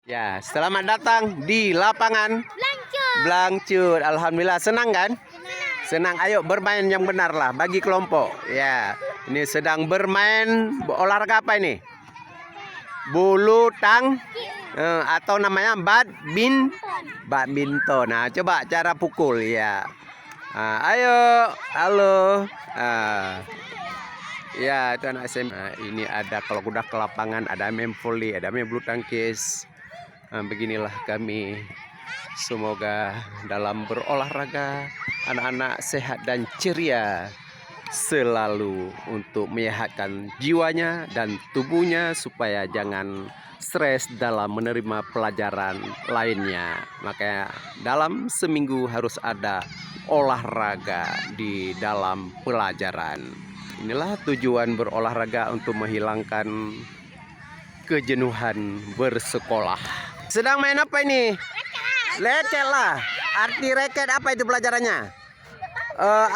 Ya, selamat datang di lapangan Blangcut. Alhamdulillah, senang kan? Senang. Ayo bermain yang benar lah bagi kelompok. Ya, ini sedang bermain olahraga apa ini? Bulu atau namanya badminton. Nah, coba cara pukul ya. Ayo, halo. Ya, itu anak SMA. Ini ada kalau udah ke lapangan ada main volley, ada main bulu tangkis. Beginilah kami. Semoga dalam berolahraga anak-anak sehat dan ceria selalu untuk menyehatkan jiwanya dan tubuhnya supaya jangan stres dalam menerima pelajaran lainnya. Makanya dalam seminggu harus ada olahraga di dalam pelajaran. Inilah tujuan berolahraga untuk menghilangkan kejenuhan bersekolah. Sedang main apa ini? Raket lah. Arti raket apa itu pelajarannya?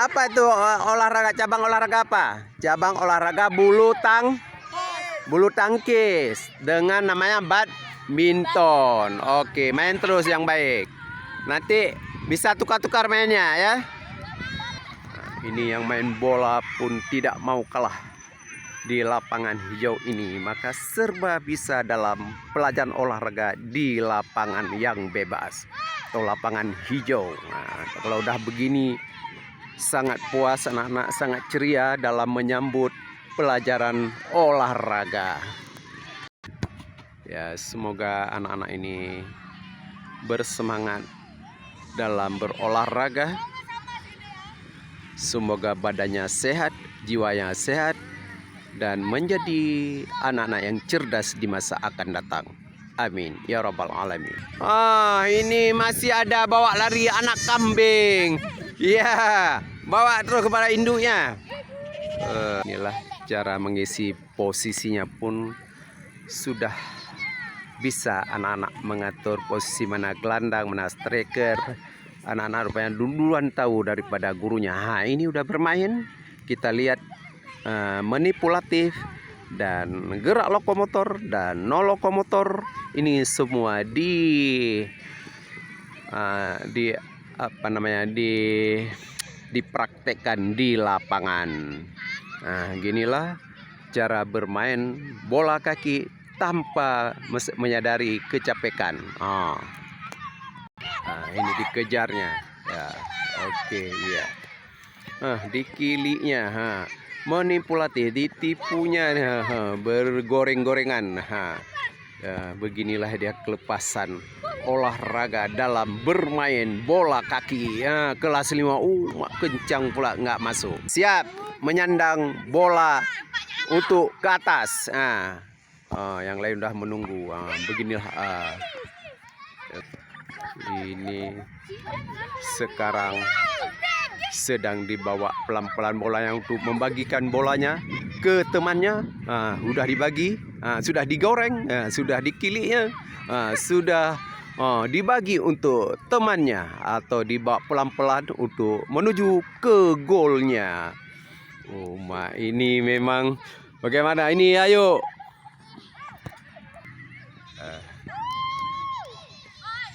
Apa itu olahraga, cabang olahraga apa? Cabang olahraga bulu tangkis dengan namanya badminton. Oke, main terus yang baik. Nanti bisa tukar-tukar mainnya ya. Ini yang main bola pun tidak mau kalah di lapangan hijau ini, maka serba bisa dalam pelajaran olahraga di lapangan yang bebas atau lapangan hijau. Nah, kalau udah begini sangat puas, anak-anak sangat ceria dalam menyambut pelajaran olahraga. Ya, semoga anak-anak ini bersemangat dalam berolahraga. Semoga badannya sehat, jiwanya sehat, dan menjadi anak-anak yang cerdas di masa akan datang. Amin ya rabbal alamin. Ini masih ada bawa lari anak kambing. Ya, bawa terus kepada induknya. Inilah cara mengisi posisinya pun sudah bisa anak-anak mengatur posisi mana gelandang, mana striker. Anak-anak rupanya duluan tahu daripada gurunya. Ini udah bermain. Kita lihat manipulatif dan gerak lokomotor dan no lokomotor, ini semua dipraktekkan di lapangan. Nah, ginilah cara bermain bola kaki tanpa menyadari kecapekan. Ini dikejarnya ya. Oke, ya. Dikilinya, manipulatif, ditipunya, bergoreng-gorengan. Ya, beginilah dia kelepasan olahraga dalam bermain bola kaki. Kelas 5 kencang pula nggak masuk. Siap menyandang bola untuk ke atas. Yang lain udah menunggu. Beginilah. Ini sekarang sedang dibawa pelan-pelan bolanya untuk membagikan bolanya ke temannya. Sudah dibagi, sudah digoreng, sudah dikiliknya, sudah dibagi untuk temannya atau dibawa pelan-pelan untuk menuju ke golnya. Ini memang bagaimana ini? Ayo.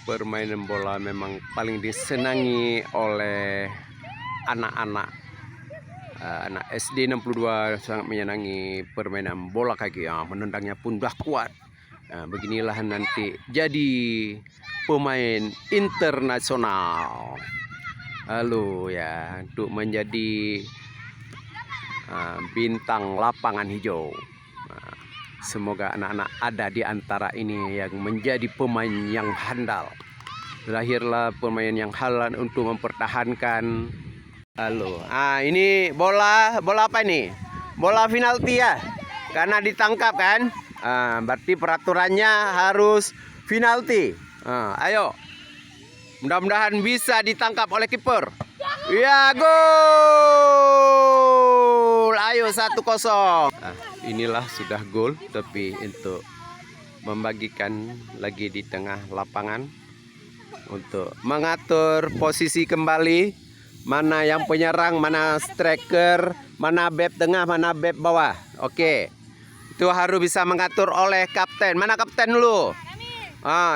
Permainan bola memang paling disenangi oleh anak-anak. Anak SD 62 sangat menyenangi permainan bola kaki. Menendangnya pun dah kuat. Beginilah nanti jadi pemain internasional. Lalu ya, untuk menjadi bintang lapangan hijau. Semoga anak-anak ada di antara ini yang menjadi pemain yang handal. Lahirlah pemain yang handal untuk mempertahankan. Halo. Ini bola apa ini? Bola penalti ya. Karena ditangkap kan? Berarti peraturannya harus penalti. Ayo. Mudah-mudahan bisa ditangkap oleh kiper. Ya, gol. Ayo 1-0. Inilah sudah gol, tapi untuk membagikan lagi di tengah lapangan untuk mengatur posisi kembali, mana yang penyerang, mana striker, mana bek tengah, mana bek bawah. Oke, itu harus bisa mengatur oleh kapten. Mana kapten lu?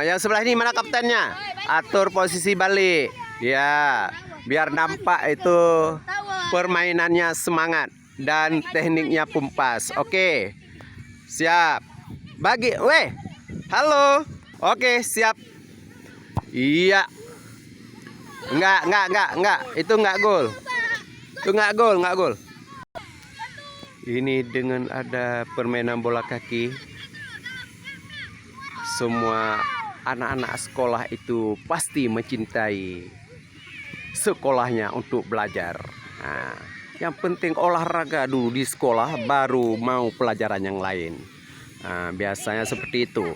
Yang sebelah ini mana kaptennya? Atur posisi balik. Ya, biar nampak itu permainannya semangat dan tekniknya pumpas. Oke. Siap. Bagi, weh. Halo. Oke, siap. Iya. Enggak. Itu enggak gol. Itu enggak gol. Ini dengan ada permainan bola kaki, semua anak-anak sekolah itu pasti mencintai sekolahnya untuk belajar. Nah, yang penting olahraga dulu di sekolah, baru mau pelajaran yang lain. Nah, biasanya seperti itu.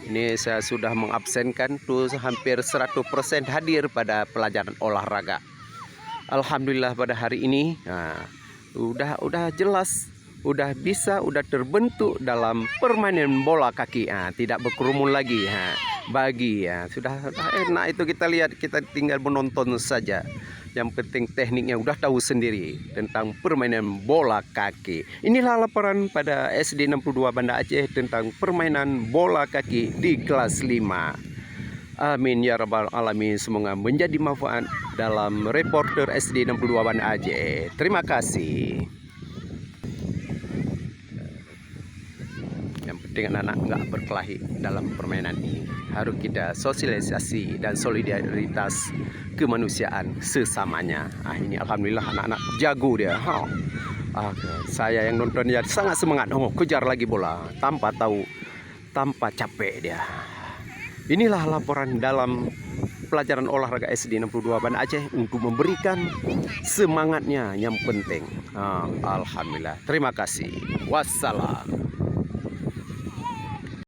Ini saya sudah mengabsenkan tuh hampir 100% hadir pada pelajaran olahraga. Alhamdulillah pada hari ini, udah jelas, udah bisa, terbentuk dalam permainan bola kaki. Tidak berkerumun lagi. Sudah enak itu kita lihat, kita tinggal menonton saja. Yang penting tekniknya udah tahu sendiri tentang permainan bola kaki. Inilah laporan pada SD 62 Banda Aceh tentang permainan bola kaki di kelas 5. Amin ya rabbal alamin. Semoga menjadi manfaat dalam reporter SD 62 Banda Aceh. Terima kasih. Yang penting anak-anak nggak berkelahi dalam permainan ini. Harus kita sosialisasi dan solidaritas kemanusiaan sesamanya. Ini alhamdulillah anak-anak jago dia. Saya yang nonton ya sangat semangat. Kejar lagi bola tanpa tahu, tanpa capek dia. Inilah laporan dalam pelajaran olahraga SD 62 Banda Aceh untuk memberikan semangatnya yang penting. Alhamdulillah. Terima kasih. Wassalam.